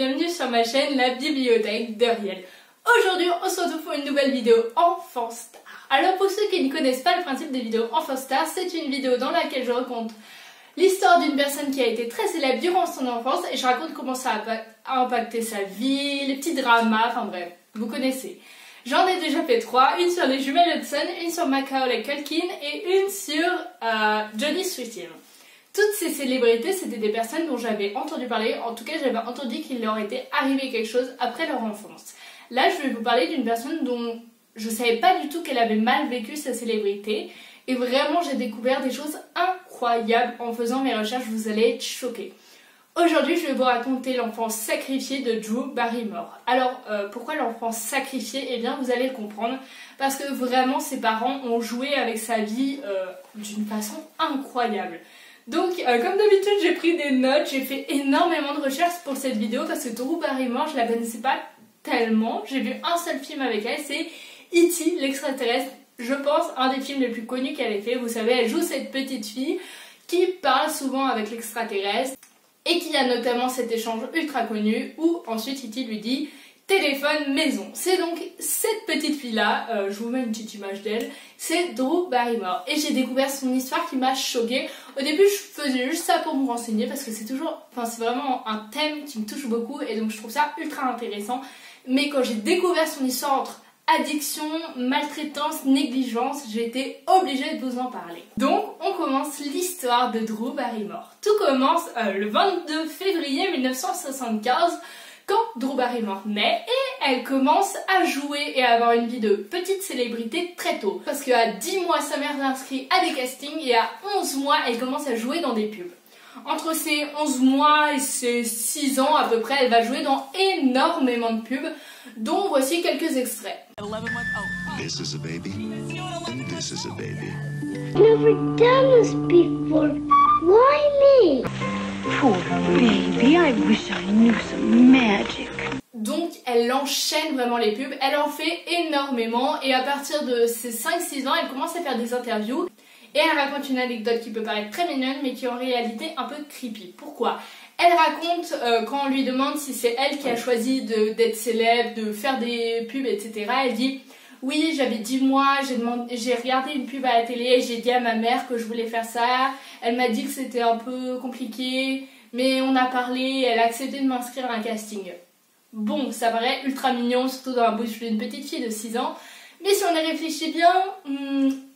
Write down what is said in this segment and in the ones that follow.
bienvenue sur ma chaîne La Bibliothèque de Riel. Aujourd'hui on se retrouve pour une nouvelle vidéo Enfant Star. Alors pour ceux qui ne connaissent pas le principe des vidéos Enfant Star, c'est une vidéo dans laquelle je raconte l'histoire d'une personne qui a été très célèbre durant son enfance et je raconte comment ça a impacté sa vie, les petits dramas, enfin bref, vous connaissez. J'en ai déjà fait 3, une sur les jumelles Hudson, une sur Macaulay Culkin et une sur Johnny Sweetin. Toutes ces célébrités, c'était des personnes dont j'avais entendu parler, en tout cas j'avais entendu qu'il leur était arrivé quelque chose après leur enfance. Là je vais vous parler d'une personne dont je ne savais pas du tout qu'elle avait mal vécu sa célébrité et vraiment j'ai découvert des choses incroyables en faisant mes recherches, vous allez être choqués. Aujourd'hui je vais vous raconter l'enfance sacrifiée de Drew Barrymore. Alors pourquoi l'enfance sacrifiée? Eh bien vous allez le comprendre parce que vraiment ses parents ont joué avec sa vie d'une façon incroyable. Donc comme d'habitude j'ai pris des notes, j'ai fait énormément de recherches pour cette vidéo parce que Drew Barrymore je la connaissais pas tellement. J'ai vu un seul film avec elle, c'est E.T. l'extraterrestre, je pense un des films les plus connus qu'elle ait fait. Vous savez, elle joue cette petite fille qui parle souvent avec l'extraterrestre et qui a notamment cet échange ultra connu où ensuite E.T. lui dit téléphone maison. C'est donc cette petite fille là, je vous mets une petite image d'elle, c'est Drew Barrymore et j'ai découvert son histoire qui m'a choquée. Au début je faisais juste ça pour me renseigner parce que c'est toujours, enfin c'est vraiment un thème qui me touche beaucoup et donc je trouve ça ultra intéressant. Mais quand j'ai découvert son histoire entre addiction, maltraitance, négligence, j'ai été obligée de vous en parler. Donc on commence l'histoire de Drew Barrymore. Tout commence le 22 février 1975 quand Drew Barrymore naît et elle commence à jouer et à avoir une vie de petite célébrité très tôt. Parce qu'à 10 mois sa mère l'inscrit à des castings et à 11 mois elle commence à jouer dans des pubs. Entre ses 11 mois et ses 6 ans à peu près, elle va jouer dans énormément de pubs, dont voici quelques extraits. This is a baby, and this is a baby. Never done this before. Why me? Poor baby, I wish I knew some magic. Donc elle enchaîne vraiment les pubs, elle en fait énormément et à partir de ses 5-6 ans, elle commence à faire des interviews. Et elle raconte une anecdote qui peut paraître très mignonne mais qui est en réalité un peu creepy. Pourquoi? Elle raconte quand on lui demande si c'est elle qui a choisi d'être célèbre, de faire des pubs, etc. Elle dit oui, j'avais 10 mois, j'ai regardé une pub à la télé et j'ai dit à ma mère que je voulais faire ça. Elle m'a dit que c'était un peu compliqué, mais on a parlé, elle a accepté de m'inscrire à un casting. Bon, ça paraît ultra mignon, surtout dans la bouche d'une petite fille de 6 ans. Mais si on y réfléchit bien,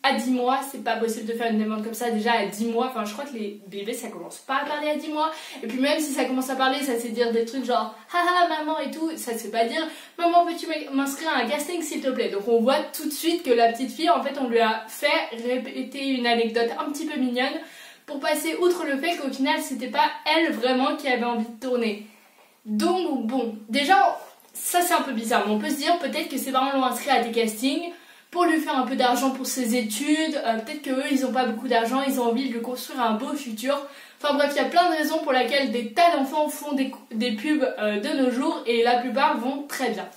à 10 mois, c'est pas possible de faire une demande comme ça. Déjà à 10 mois, enfin je crois que les bébés ça commence pas à parler à 10 mois. Et puis même si ça commence à parler, ça sait dire des trucs genre haha maman et tout. Ça se fait pas dire maman peux-tu m'inscrire à un casting s'il te plaît. Donc on voit tout de suite que la petite fille, en fait on lui a fait répéter une anecdote un petit peu mignonne pour passer outre le fait qu'au final c'était pas elle vraiment qui avait envie de tourner. Donc bon, déjà ça c'est un peu bizarre, mais on peut se dire peut-être que ses parents l'ont inscrit à des castings pour lui faire un peu d'argent pour ses études, peut-être qu'eux ils ont pas beaucoup d'argent, ils ont envie de lui construire un beau futur. Enfin bref, il y a plein de raisons pour lesquelles des tas d'enfants font des pubs de nos jours et la plupart vont très bien.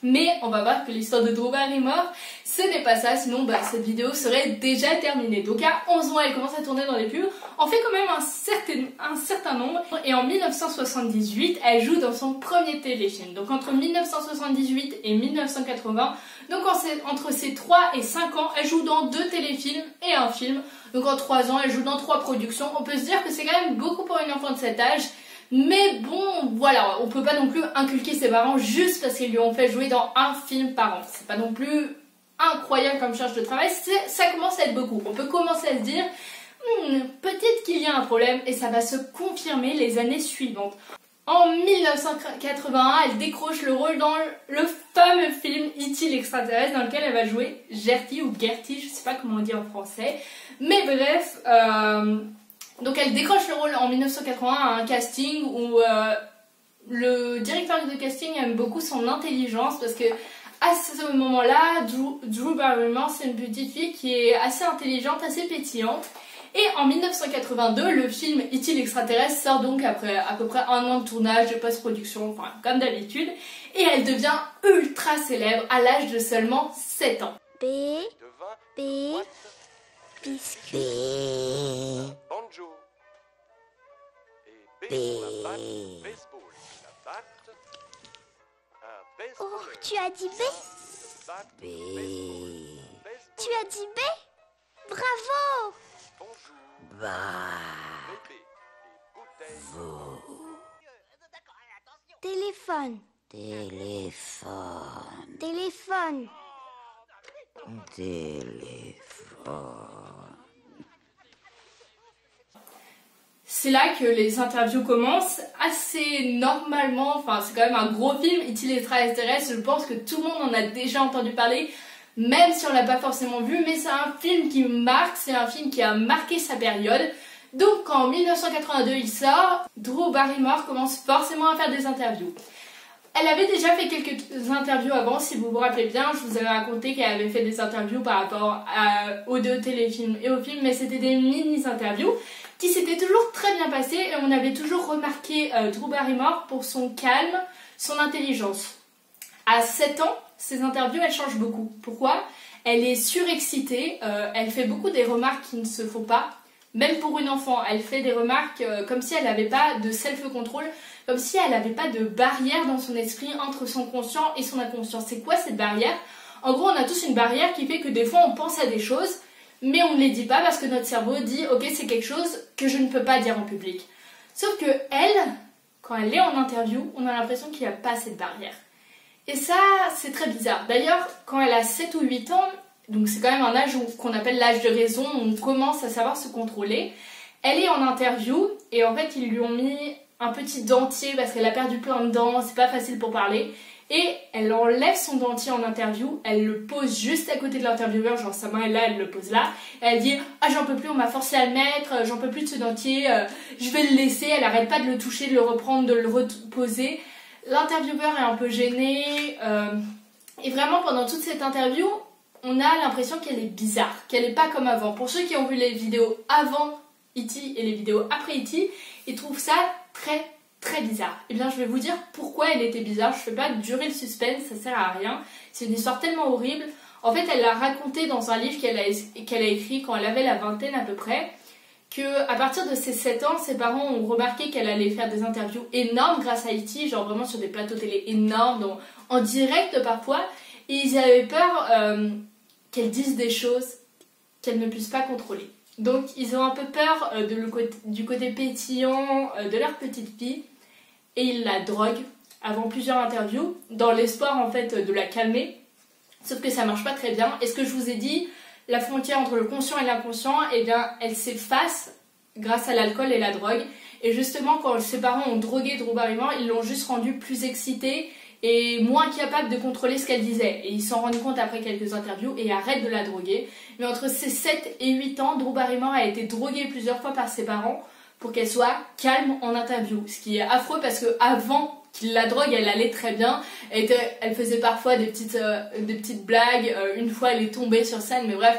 Mais on va voir que l'histoire de Drew Barrymore, ce n'est pas ça, sinon cette vidéo serait déjà terminée. Donc à 11 ans, elle commence à tourner dans les pubs, on fait quand même un certain nombre. Et en 1978, elle joue dans son premier téléfilm. Donc entre 1978 et 1980, donc entre ses 3 et 5 ans, elle joue dans 2 téléfilms et un film. Donc en 3 ans, elle joue dans 3 productions. On peut se dire que c'est quand même beaucoup pour une enfant de cet âge. Mais bon, voilà, on peut pas non plus inculquer ses parents juste parce qu'ils lui ont fait jouer dans un film par an. C'est pas non plus incroyable comme charge de travail, ça commence à être beaucoup. On peut commencer à se dire, peut-être qu'il y a un problème et ça va se confirmer les années suivantes. En 1981, elle décroche le rôle dans le fameux film E.T. l'extraterrestre dans lequel elle va jouer Gertie ou Gertie, je sais pas comment on dit en français. Mais bref, donc elle décroche le rôle en 1981 à un casting où le directeur de casting aime beaucoup son intelligence parce que à ce moment-là, Drew Barrymore c'est une petite fille qui est assez intelligente, assez pétillante. Et en 1982, le film E.T. l'extraterrestre sort donc après à peu près un an de tournage, de post-production, enfin comme d'habitude. Et elle devient ultra célèbre à l'âge de seulement 7 ans. Biscuit. Banjo. Et B pour la balle, baseball. La Oh, tu as dit B? B. Tu as dit B? Bravo! Téléphone. Téléphone. Téléphone. Téléphone. C'est là que les interviews commencent assez normalement, enfin c'est quand même un gros film, E.T. l'extraterrestre, je pense que tout le monde en a déjà entendu parler, même si on l'a pas forcément vu, mais c'est un film qui marque, c'est un film qui a marqué sa période. Donc en 1982 il sort, Drew Barrymore commence forcément à faire des interviews. Elle avait déjà fait quelques interviews avant, si vous vous rappelez bien, je vous avais raconté qu'elle avait fait des interviews par rapport aux deux téléfilms et aux films, mais c'était des mini-interviews qui s'étaient toujours très bien passées et on avait toujours remarqué Drew Barrymore pour son calme, son intelligence. À 7 ans, ces interviews, elles changent beaucoup. Pourquoi? Elle est surexcitée, elle fait beaucoup des remarques qui ne se font pas. Même pour une enfant, elle fait des remarques comme si elle n'avait pas de self-control, comme si elle n'avait pas de barrière dans son esprit entre son conscient et son inconscient. C'est quoi cette barrière? En gros, on a tous une barrière qui fait que des fois on pense à des choses, mais on ne les dit pas parce que notre cerveau dit « Ok, c'est quelque chose que je ne peux pas dire en public ». Sauf que elle, quand elle est en interview, on a l'impression qu'il n'y a pas cette barrière. Et ça, c'est très bizarre. D'ailleurs, quand elle a 7 ou 8 ans, donc c'est quand même un âge qu'on appelle l'âge de raison, où on commence à savoir se contrôler. Elle est en interview et en fait ils lui ont mis un petit dentier parce qu'elle a perdu plein de dents, c'est pas facile pour parler. Et elle enlève son dentier en interview, elle le pose juste à côté de l'intervieweur, genre sa main est là, elle le pose là. Et elle dit « Ah j'en peux plus, on m'a forcé à le mettre, j'en peux plus de ce dentier, je vais le laisser ». Elle arrête pas de le toucher, de le reprendre, de le reposer. L'intervieweur est un peu gêné et vraiment pendant toute cette interview, on a l'impression qu'elle est bizarre, qu'elle n'est pas comme avant. Pour ceux qui ont vu les vidéos avant E.T. et les vidéos après E.T., ils trouvent ça très très bizarre. Et bien je vais vous dire pourquoi elle était bizarre. Je ne fais pas durer le suspense, ça sert à rien. C'est une histoire tellement horrible. En fait, elle l'a raconté dans un livre qu'elle a écrit quand elle avait la vingtaine à peu près, qu'à partir de ses 7 ans, ses parents ont remarqué qu'elle allait faire des interviews énormes grâce à E.T., genre vraiment sur des plateaux télé énormes, en direct parfois, et ils avaient peur qu'elle dise des choses qu'elle ne puisse pas contrôler. Donc ils ont un peu peur du côté pétillant de leur petite fille et ils la droguent avant plusieurs interviews dans l'espoir en fait de la calmer, sauf que ça marche pas très bien. Et ce que je vous ai dit, la frontière entre le conscient et l'inconscient, eh bien elle s'efface grâce à l'alcool et la drogue. Et justement quand ses parents ont drogué Drew Barrymore, ils l'ont juste rendue plus excitée et moins capable de contrôler ce qu'elle disait. Et ils s'en rendent compte après quelques interviews et arrêtent de la droguer. Mais entre ses 7 et 8 ans, Drew Barrymore a été droguée plusieurs fois par ses parents pour qu'elle soit calme en interview. Ce qui est affreux parce que avant qu'il la drogue, elle allait très bien. Elle faisait parfois des petites blagues. Une fois, elle est tombée sur scène. Mais bref,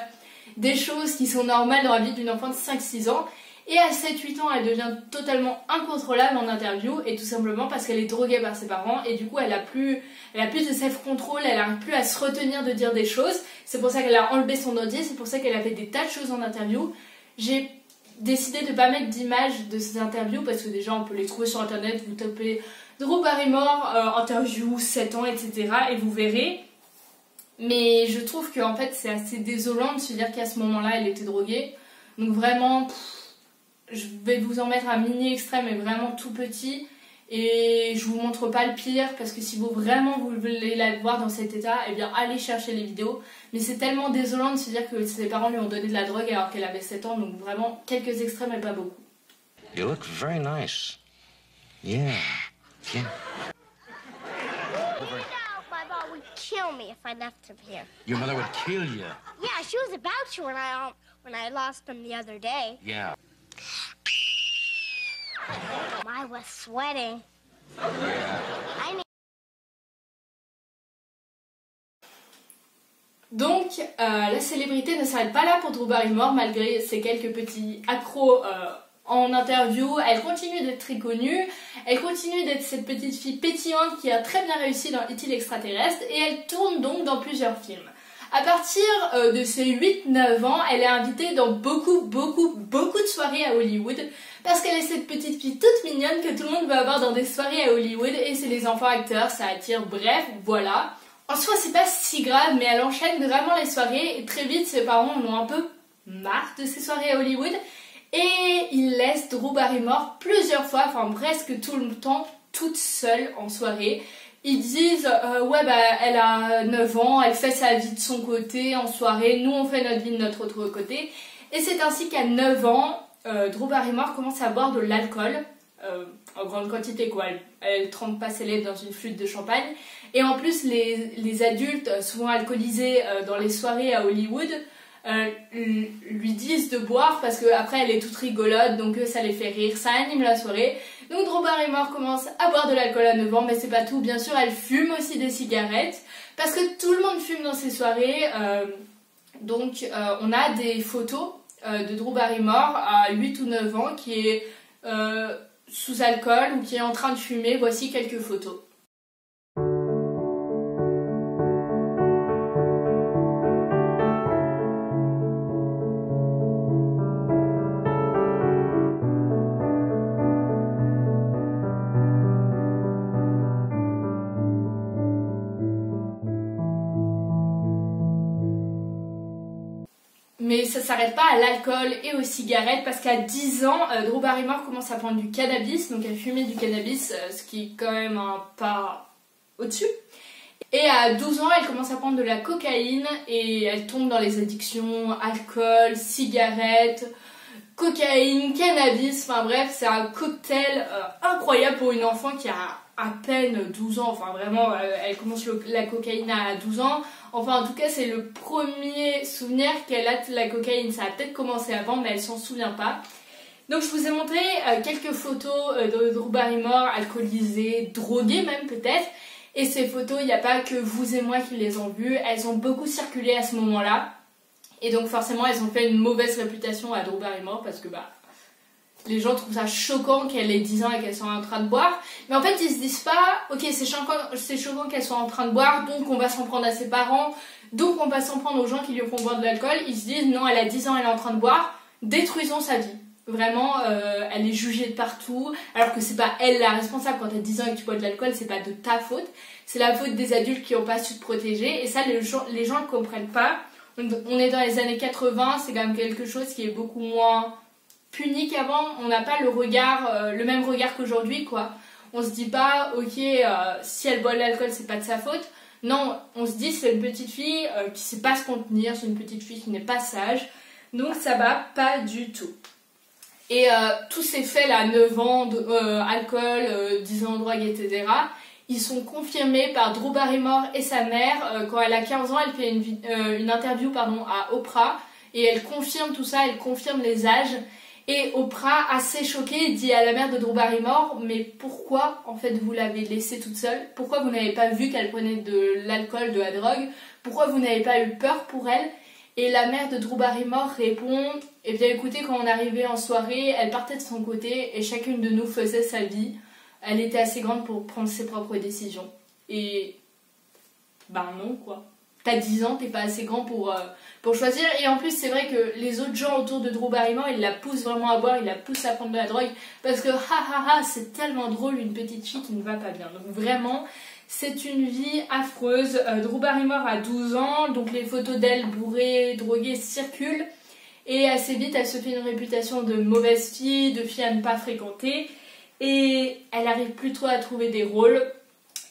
des choses qui sont normales dans la vie d'une enfant de 5-6 ans. Et à 7-8 ans, elle devient totalement incontrôlable en interview, et tout simplement parce qu'elle est droguée par ses parents, et du coup elle a plus de self-control, elle n'arrive plus à se retenir de dire des choses. C'est pour ça qu'elle a enlevé son dentier, c'est pour ça qu'elle a fait des tas de choses en interview. J'ai décidé de ne pas mettre d'image de ces interviews, parce que déjà on peut les trouver sur internet, vous tapez Drew Barrymore, interview, 7 ans, etc. et vous verrez. Mais je trouve qu'en fait c'est assez désolant de se dire qu'à ce moment-là elle était droguée. Donc vraiment... je vais vous en mettre un mini extrait mais vraiment tout petit et je vous montre pas le pire parce que si vous voulez la voir dans cet état, eh bien allez chercher les vidéos. Mais c'est tellement désolant de se dire que ses parents lui ont donné de la drogue alors qu'elle avait 7 ans, donc vraiment quelques extraits mais pas beaucoup. You look very nice. Yeah. Yeah. My mom would kill me if I left him here. Your mother would kill you. Yeah, she was about to when I lost him the other day. Yeah. I was sweating. I need... Donc la célébrité ne s'arrête pas là pour Drew Barrymore malgré ses quelques petits accros en interview. Elle continue d'être très connue, elle continue d'être cette petite fille pétillante qui a très bien réussi dans E.T. l'extraterrestre et elle tourne donc dans plusieurs films. À partir de ses 8-9 ans, elle est invitée dans beaucoup de soirées à Hollywood parce qu'elle est cette petite fille toute mignonne que tout le monde veut avoir dans des soirées à Hollywood et c'est les enfants acteurs, ça attire, bref, voilà. En soi, c'est pas si grave, mais elle enchaîne vraiment les soirées et très vite, ses parents en ont un peu marre de ces soirées à Hollywood et ils laissent Drew Barrymore plusieurs fois, enfin presque tout le temps, toute seule en soirée. Ils disent ouais bah elle a 9 ans, elle fait sa vie de son côté en soirée, nous on fait notre vie de notre autre côté. Et c'est ainsi qu'à 9 ans, Drew Barrymore commence à boire de l'alcool, en grande quantité quoi, elle trempe pas ses lèvres dans une flûte de champagne. Et en plus les adultes, souvent alcoolisés dans les soirées à Hollywood, lui disent de boire parce qu'après elle est toute rigolote, donc ça les fait rire, ça anime la soirée. Donc Drew Barrymore commence à boire de l'alcool à 9 ans, mais c'est pas tout, bien sûr elle fume aussi des cigarettes parce que tout le monde fume dans ces soirées. Donc on a des photos de Drew Barrymore à 8 ou 9 ans qui est sous alcool ou qui est en train de fumer. Voici quelques photos. Mais ça s'arrête pas à l'alcool et aux cigarettes parce qu'à 10 ans, Drew Barrymore commence à prendre du cannabis, donc elle fumait du cannabis, ce qui est quand même un pas au-dessus. Et à 12 ans, elle commence à prendre de la cocaïne et elle tombe dans les addictions, alcool, cigarettes, cocaïne, cannabis, enfin bref, c'est un cocktail incroyable pour une enfant qui a à peine 12 ans, enfin vraiment, elle commence la cocaïne à 12 ans. Enfin, en tout cas, c'est le premier souvenir qu'elle a de la cocaïne. Ça a peut-être commencé avant, mais elle s'en souvient pas. Donc, je vous ai montré quelques photos de Drew Barrymore, alcoolisée, droguée même peut-être. Et ces photos, il n'y a pas que vous et moi qui les ont vues. Elles ont beaucoup circulé à ce moment-là. Et donc, forcément, elles ont fait une mauvaise réputation à Drew Barrymore parce que, les gens trouvent ça choquant qu'elle ait 10 ans et qu'elle soit en train de boire. Mais en fait, ils se disent pas, ok, c'est choquant qu'elle soit en train de boire, donc on va s'en prendre à ses parents, donc on va s'en prendre aux gens qui lui font boire de l'alcool. Ils se disent, non, elle a 10 ans, elle est en train de boire, détruisons sa vie. Vraiment, elle est jugée de partout, alors que c'est pas elle la responsable. Quand t'as 10 ans et que tu bois de l'alcool, c'est pas de ta faute. C'est la faute des adultes qui n'ont pas su te protéger. Et ça, les gens ne comprennent pas. On est dans les années 80, c'est quand même quelque chose qui est beaucoup moins puni qu'avant. On n'a pas le même regard qu'aujourd'hui, quoi. On se dit pas, ok, si elle boit de l'alcool, c'est pas de sa faute. Non, on se dit, c'est une petite fille qui sait pas se contenir, c'est une petite fille qui n'est pas sage. Donc ça va pas du tout. Et tous ces faits-là, 9 ans, alcool, 10 ans de drogue, etc., ils sont confirmés par Drew Barrymore et sa mère. Quand elle a 15 ans, elle fait une interview à Oprah et elle confirme tout ça, elle confirme les âges. Et Oprah, assez choquée, dit à la mère de Drew Barrymore, mais pourquoi en fait vous l'avez laissée toute seule? Pourquoi vous n'avez pas vu qu'elle prenait de l'alcool, de la drogue? Pourquoi vous n'avez pas eu peur pour elle? Et la mère de Drew Barrymore répond, eh bien écoutez, quand on arrivait en soirée, elle partait de son côté et chacune de nous faisait sa vie. Elle était assez grande pour prendre ses propres décisions. Et non quoi. T'as 10 ans, t'es pas assez grand pour choisir. Et en plus, c'est vrai que les autres gens autour de Drew Barrymore, ils la poussent vraiment à boire, ils la poussent à prendre de la drogue. Parce que, c'est tellement drôle, une petite fille qui ne va pas bien. Donc vraiment, c'est une vie affreuse. Drew Barrymore a 12 ans, donc les photos d'elle bourrée, droguée circulent. Et assez vite, elle se fait une réputation de mauvaise fille, de fille à ne pas fréquenter. Et elle arrive plus trop à trouver des rôles.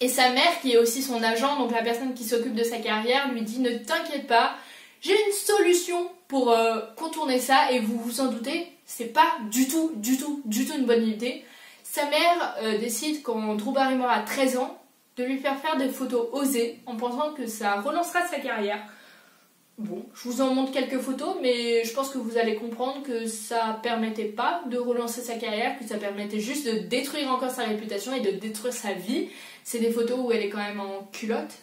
Et sa mère, qui est aussi son agent, donc la personne qui s'occupe de sa carrière, lui dit « Ne t'inquiète pas, j'ai une solution pour contourner ça. » Et vous vous en doutez, c'est pas du tout une bonne idée. Sa mère décide, quand Drew Barrymore a 13 ans, de lui faire des photos osées, en pensant que ça relancera sa carrière. Bon, je vous en montre quelques photos, mais je pense que vous allez comprendre que ça permettait pas de relancer sa carrière, que ça permettait juste de détruire encore sa réputation et de détruire sa vie. C'est des photos où elle est quand même en culotte,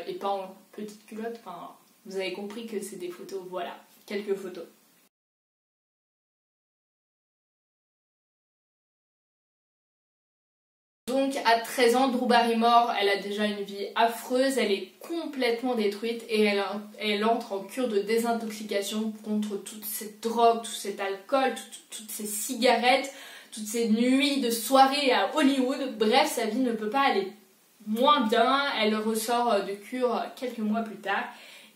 et pas en petite culotte. Enfin, vous avez compris que c'est des photos, voilà, quelques photos. Donc à 13 ans, Drew Barrymore, elle a déjà une vie affreuse, elle est complètement détruite et elle entre en cure de désintoxication contre toute cette drogue, tout cet alcool, toutes ces cigarettes, toutes ces nuits de soirée à Hollywood. Bref, sa vie ne peut pas aller moins bien, elle ressort de cure quelques mois plus tard.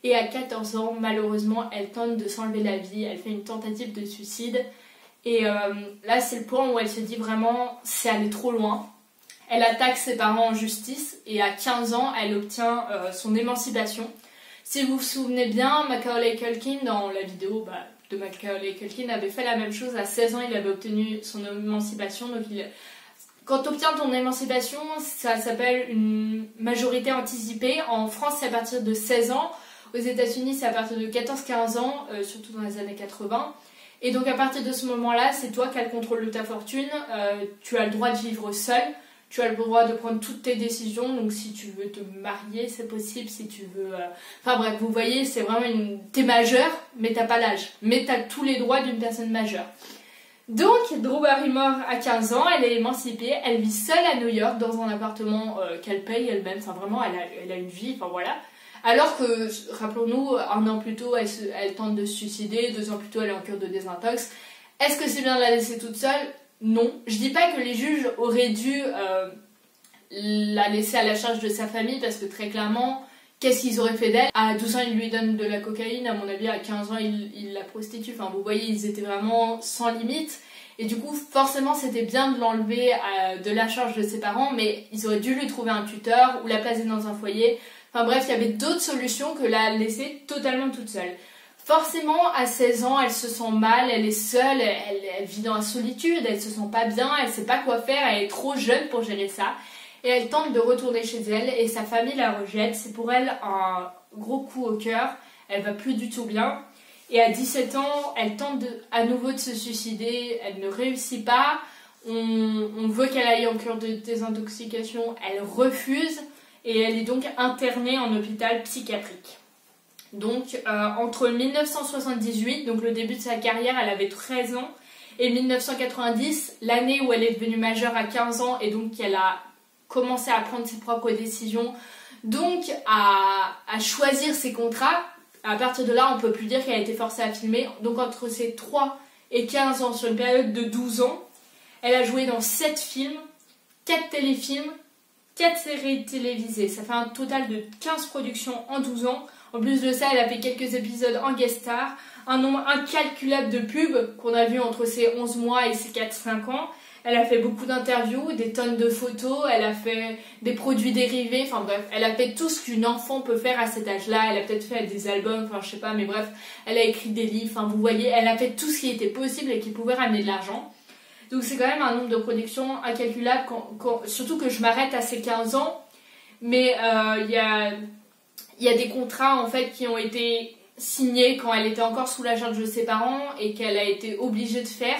Et à 14 ans, malheureusement, elle tente de s'enlever la vie, elle fait une tentative de suicide. Et là, c'est le point où elle se dit vraiment, c'est aller trop loin. Elle attaque ses parents en justice et à 15 ans, elle obtient son émancipation. Si vous vous souvenez bien, Macaulay Culkin, dans la vidéo de Macaulay Culkin, avait fait la même chose. À 16 ans, il avait obtenu son émancipation. Donc quand tu obtiens ton émancipation, ça s'appelle une majorité anticipée. En France, c'est à partir de 16 ans. Aux États-Unis, c'est à partir de 14-15 ans, surtout dans les années 80. Et donc à partir de ce moment-là, c'est toi qui as le contrôle de ta fortune. Tu as le droit de vivre seul. Tu as le droit de prendre toutes tes décisions, donc si tu veux te marier, c'est possible, si tu veux... Enfin bref, vous voyez, c'est vraiment T'es majeur, mais t'as pas l'âge. Mais t'as tous les droits d'une personne majeure. Donc, Drew Barrymore a 15 ans, elle est émancipée, elle vit seule à New York dans un appartement qu'elle paye elle-même. Enfin vraiment, elle a une vie, enfin voilà. Alors que, rappelons-nous, un an plus tôt, elle tente de se suicider, 2 ans plus tôt, elle est en cure de désintox. Est-ce que c'est bien de la laisser toute seule ? Non, je dis pas que les juges auraient dû la laisser à la charge de sa famille parce que très clairement, qu'est-ce qu'ils auraient fait d'elle? À 12 ans, ils lui donnent de la cocaïne, à mon avis, à 15 ans, ils la prostituent. Enfin, vous voyez, ils étaient vraiment sans limite. Et du coup, forcément, c'était bien de l'enlever de la charge de ses parents, mais ils auraient dû lui trouver un tuteur ou la placer dans un foyer. Enfin bref, il y avait d'autres solutions que la laisser totalement toute seule. Forcément, à 16 ans, elle se sent mal, elle est seule, elle vit dans la solitude, elle se sent pas bien, elle sait pas quoi faire, elle est trop jeune pour gérer ça. Et elle tente de retourner chez elle et sa famille la rejette. C'est pour elle un gros coup au cœur, elle va plus du tout bien. Et à 17 ans, elle tente à nouveau de se suicider, elle ne réussit pas. On veut qu'elle aille en cure de désintoxication, elle refuse et elle est donc internée en hôpital psychiatrique. Donc entre 1978, donc le début de sa carrière, elle avait 13 ans, et 1990, l'année où elle est devenue majeure à 15 ans et donc qu'elle a commencé à prendre ses propres décisions, donc à choisir ses contrats, à partir de là on peut plus dire qu'elle a été forcée à filmer. Donc entre ses 3 et 15 ans, sur une période de 12 ans, elle a joué dans 7 films, 4 téléfilms, 4 séries télévisées. Ça fait un total de 15 productions en 12 ans. En plus de ça, elle a fait quelques épisodes en guest star, un nombre incalculable de pubs qu'on a vu entre ses 11 mois et ses 4-5 ans. Elle a fait beaucoup d'interviews, des tonnes de photos, elle a fait des produits dérivés, enfin bref, elle a fait tout ce qu'une enfant peut faire à cet âge-là. Elle a peut-être fait des albums, enfin je sais pas, mais bref, elle a écrit des livres, enfin vous voyez, elle a fait tout ce qui était possible et qui pouvait ramener de l'argent. Donc c'est quand même un nombre de productions incalculable, surtout que je m'arrête à ses 15 ans, mais il y a des contrats en fait qui ont été signés quand elle était encore sous la charge de ses parents et qu'elle a été obligée de faire,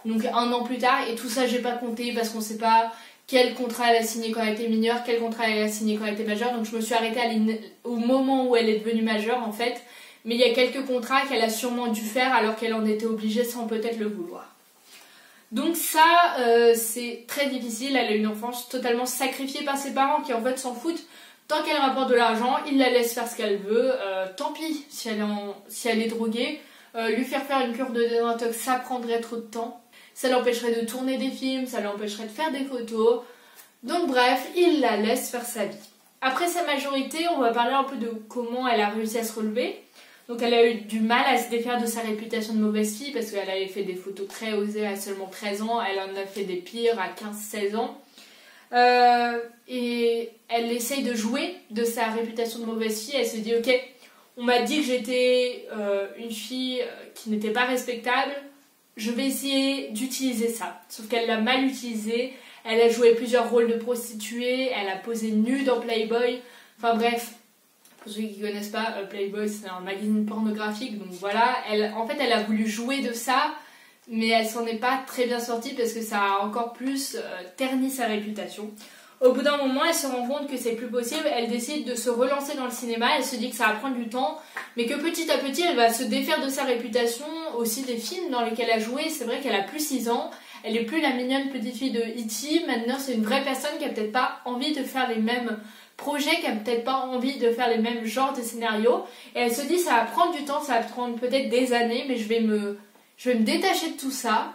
donc 1 an plus tard, et tout ça j'ai pas compté parce qu'on sait pas quel contrat elle a signé quand elle était mineure, quel contrat elle a signé quand elle était majeure, donc je me suis arrêtée au moment où elle est devenue majeure en fait, mais il y a quelques contrats qu'elle a sûrement dû faire alors qu'elle en était obligée sans peut-être le vouloir. Donc ça, c'est très difficile, elle a une enfance totalement sacrifiée par ses parents qui en fait s'en foutent. Tant qu'elle rapporte de l'argent, ils la laissent faire ce qu'elle veut, tant pis si elle est droguée. Lui faire une cure de désintox, ça prendrait trop de temps. Ça l'empêcherait de tourner des films, ça l'empêcherait de faire des photos. Donc bref, il la laisse faire sa vie. Après sa majorité, on va parler un peu de comment elle a réussi à se relever. Donc elle a eu du mal à se défaire de sa réputation de mauvaise fille parce qu'elle avait fait des photos très osées à seulement 13 ans. Elle en a fait des pires à 15-16 ans. Et elle essaye de jouer de sa réputation de mauvaise fille. Elle se dit ok, on m'a dit que j'étais une fille qui n'était pas respectable, je vais essayer d'utiliser ça. Sauf qu'elle l'a mal utilisé. Elle a joué plusieurs rôles de prostituée, elle a posé nue dans Playboy, enfin bref, pour ceux qui ne connaissent pas, Playboy c'est un magazine pornographique, donc voilà, en fait elle a voulu jouer de ça, mais elle s'en est pas très bien sortie parce que ça a encore plus terni sa réputation. Au bout d'un moment, elle se rend compte que c'est plus possible, elle décide de se relancer dans le cinéma, elle se dit que ça va prendre du temps, mais que petit à petit, elle va se défaire de sa réputation, aussi des films dans lesquels elle a joué. C'est vrai qu'elle a plus 6 ans, Elle est plus la mignonne petite fille de E.T. Maintenant, c'est une vraie personne qui a peut-être pas envie de faire les mêmes projets, qui a peut-être pas envie de faire les mêmes genres de scénarios. Et elle se dit, ça va prendre du temps, ça va prendre peut-être des années, mais je vais me détacher de tout ça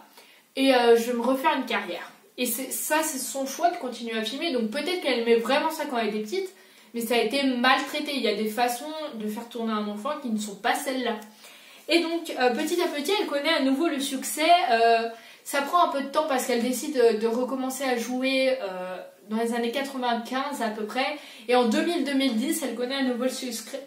et je vais me refaire une carrière. Et c'est son choix de continuer à filmer. Donc peut-être qu'elle aimait vraiment ça quand elle était petite, mais ça a été maltraité. Il y a des façons de faire tourner un enfant qui ne sont pas celles-là. Et donc petit à petit, elle connaît à nouveau le succès. Ça prend un peu de temps parce qu'elle décide de recommencer à jouer dans les années 95 à peu près. Et en 2000-2010, elle connaît à nouveau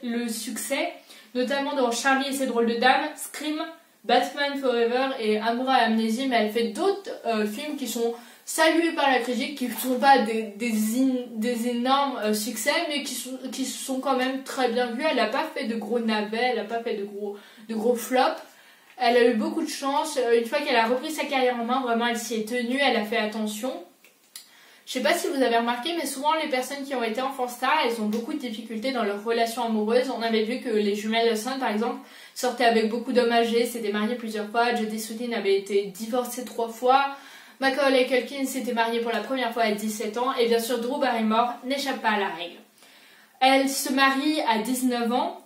le succès, notamment dans Charlie et ses drôles de dames, Scream, Batman Forever et Amour et Amnésie. Mais elle fait d'autres films qui sont salués par la critique, qui ne sont pas des énormes succès, mais qui sont quand même très bien vus. Elle n'a pas fait de gros navets, elle n'a pas fait de gros flops. Elle a eu beaucoup de chance. Une fois qu'elle a repris sa carrière en main, vraiment elle s'y est tenue, elle a fait attention. Je sais pas si vous avez remarqué, mais souvent les personnes qui ont été enfants stars, elles ont beaucoup de difficultés dans leurs relations amoureuses. On avait vu que les jumelles Olsen, par exemple, sortaient avec beaucoup d'hommes âgés, s'étaient mariées plusieurs fois. Jodie Sweetin avait été divorcée 3 fois. Macaulay Culkin s'était marié pour la première fois à 17 ans. Et bien sûr, Drew Barrymore n'échappe pas à la règle. Elle se marie à 19 ans.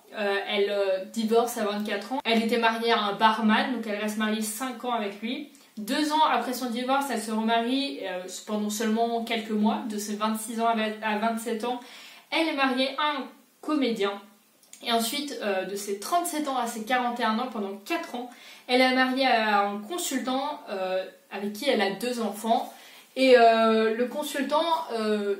Elle divorce à 24 ans. Elle était mariée à un barman, donc elle reste mariée 5 ans avec lui. 2 ans après son divorce, elle se remarie pendant seulement quelques mois, de ses 26 ans à 27 ans. Elle est mariée à un comédien. Et ensuite, de ses 37 ans à ses 41 ans, pendant 4 ans, elle est mariée à un consultant avec qui elle a 2 enfants. Et le consultant,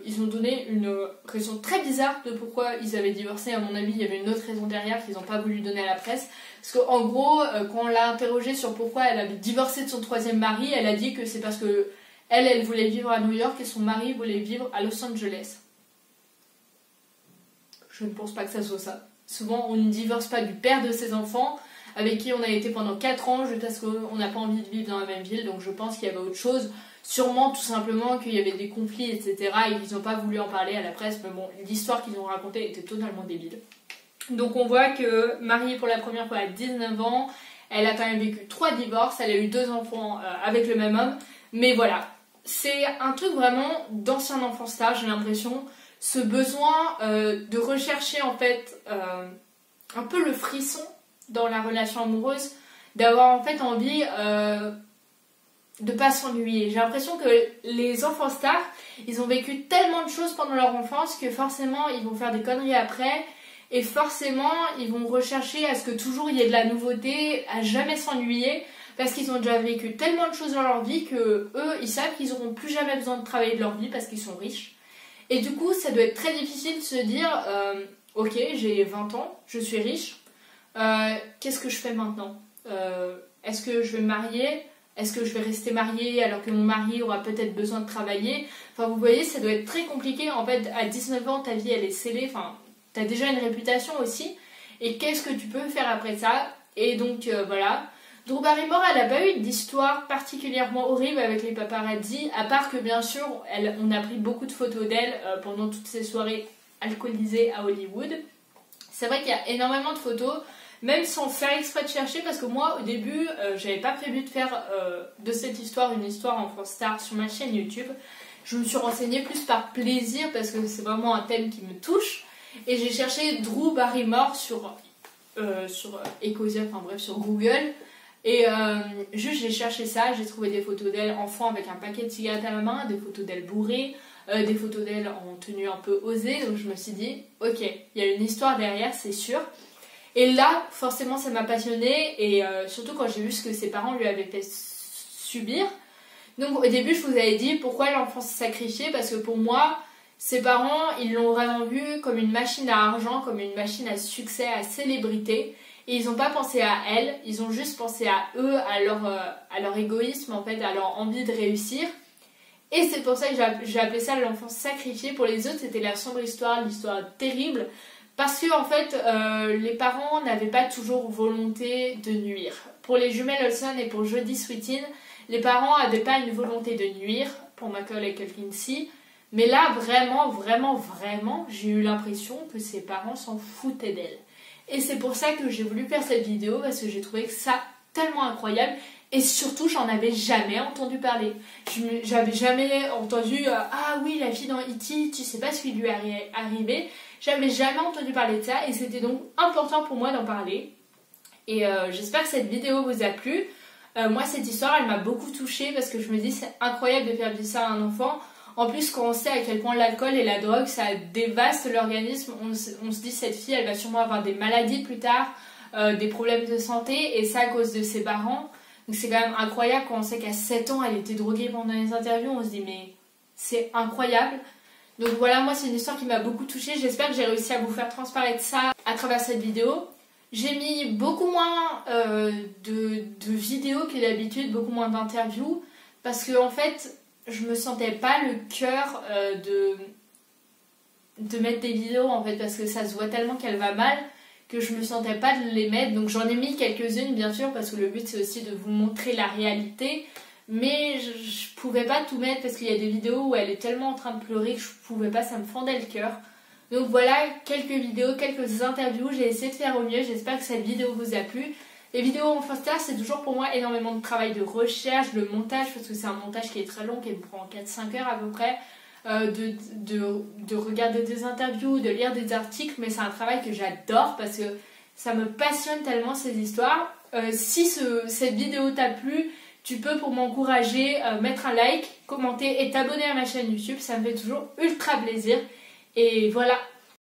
ils ont donné une raison très bizarre de pourquoi ils avaient divorcé. À mon avis, il y avait une autre raison derrière qu'ils n'ont pas voulu donner à la presse. Parce qu'en gros, quand on l'a interrogée sur pourquoi elle avait divorcé de son 3e mari, elle a dit que c'est parce que elle voulait vivre à New York et son mari voulait vivre à Los Angeles. Je ne pense pas que ça soit ça. Souvent, on ne divorce pas du père de ses enfants, avec qui on a été pendant 4 ans, juste parce qu'on n'a pas envie de vivre dans la même ville. Donc je pense qu'il y avait autre chose. Sûrement tout simplement qu'il y avait des conflits, etc. et qu'ils n'ont pas voulu en parler à la presse. Mais bon, l'histoire qu'ils ont racontée était totalement débile. Donc on voit que mariée pour la première fois à 19 ans, elle a quand même vécu 3 divorces, elle a eu 2 enfants avec le même homme. Mais voilà, c'est un truc vraiment d'ancien enfant star, j'ai l'impression. Ce besoin de rechercher en fait un peu le frisson dans la relation amoureuse, d'avoir en fait envie de pas s'ennuyer. J'ai l'impression que les enfants stars, ils ont vécu tellement de choses pendant leur enfance que forcément ils vont faire des conneries après et forcément ils vont rechercher à ce que toujours il y ait de la nouveauté, à jamais s'ennuyer parce qu'ils ont déjà vécu tellement de choses dans leur vie que eux ils savent qu'ils n'auront plus jamais besoin de travailler de leur vie parce qu'ils sont riches. Et du coup ça doit être très difficile de se dire ok, j'ai 20 ans, je suis riche, qu'est-ce que je fais maintenant? Est-ce que je vais me marier? Est-ce que je vais rester mariée alors que mon mari aura peut-être besoin de travailler? Enfin, vous voyez, ça doit être très compliqué. En fait, à 19 ans, ta vie, elle est scellée. Enfin, t'as déjà une réputation aussi. Et qu'est-ce que tu peux faire après ça? Et donc, voilà. Drew Barrymore, elle n'a pas eu d'histoire particulièrement horrible avec les paparazzi. À part que, bien sûr, on a pris beaucoup de photos d'elle pendant toutes ces soirées alcoolisées à Hollywood. C'est vrai qu'il y a énormément de photos. Même sans faire exprès de chercher, parce que moi au début j'avais pas prévu de faire de cette histoire une histoire enfant star sur ma chaîne YouTube. Je me suis renseignée plus par plaisir parce que c'est vraiment un thème qui me touche et j'ai cherché Drew Barrymore sur Ecosia, enfin bref sur Google et juste j'ai cherché ça, j'ai trouvé des photos d'elle enfant avec un paquet de cigarettes à la main, des photos d'elle bourrée, des photos d'elle en tenue un peu osée, donc je me suis dit ok, il y a une histoire derrière, c'est sûr. Et là, forcément, ça m'a passionnée, et surtout quand j'ai vu ce que ses parents lui avaient fait subir. Donc au début, je vous avais dit pourquoi l'enfant s'est sacrifié, parce que pour moi, ses parents, ils l'ont vraiment vu comme une machine à argent, comme une machine à succès, à célébrité. Et ils n'ont pas pensé à elle, ils ont juste pensé à eux, à leur égoïsme, en fait, à leur envie de réussir. Et c'est pour ça que j'ai appelé ça l'enfant sacrifié. Pour les autres, c'était la sombre histoire, l'histoire terrible. Parce que en fait, les parents n'avaient pas toujours volonté de nuire. Pour les jumelles Olsen et pour Jodie Sweetin, les parents n'avaient pas une volonté de nuire. Pour Macaulay Culkin, si. Mais là, vraiment, j'ai eu l'impression que ses parents s'en foutaient d'elle. Et c'est pour ça que j'ai voulu faire cette vidéo, parce que j'ai trouvé ça tellement incroyable. Et surtout, j'en avais jamais entendu parler. J'avais jamais entendu ah oui, la fille dans E.T., tu sais pas ce qui lui est arrivé. J'avais jamais entendu parler de ça et c'était donc important pour moi d'en parler. Et j'espère que cette vidéo vous a plu. Moi, cette histoire, elle m'a beaucoup touchée parce que je me dis c'est incroyable de faire vivre ça à un enfant. En plus, quand on sait à quel point l'alcool et la drogue, ça dévaste l'organisme, on se dit cette fille, elle va sûrement avoir des maladies plus tard, des problèmes de santé, et ça à cause de ses parents. Donc c'est quand même incroyable quand on sait qu'à 7 ans, elle était droguée pendant les interviews. On se dit mais c'est incroyable. Donc voilà, moi c'est une histoire qui m'a beaucoup touchée. J'espère que j'ai réussi à vous faire transparaître ça à travers cette vidéo. J'ai mis beaucoup moins de vidéos que d'habitude, beaucoup moins d'interviews, parce que en fait, je me sentais pas le cœur de mettre des vidéos en fait, parce que ça se voit tellement qu'elle va mal que je me sentais pas de les mettre. Donc j'en ai mis quelques-unes bien sûr, parce que le but c'est aussi de vous montrer la réalité, mais je pouvais pas tout mettre parce qu'il y a des vidéos où elle est tellement en train de pleurer que je pouvais pas, ça me fendait le cœur. Donc voilà, quelques vidéos, quelques interviews, j'ai essayé de faire au mieux, j'espère que cette vidéo vous a plu. Les vidéos en Foster, c'est toujours pour moi énormément de travail de recherche, de montage, parce que c'est un montage qui est très long, qui me prend 4-5 heures à peu près, de regarder des interviews, de lire des articles, mais c'est un travail que j'adore parce que ça me passionne tellement ces histoires. Si cette vidéo t'a plu, tu peux pour m'encourager mettre un like, commenter et t'abonner à ma chaîne YouTube, ça me fait toujours ultra plaisir. Et voilà,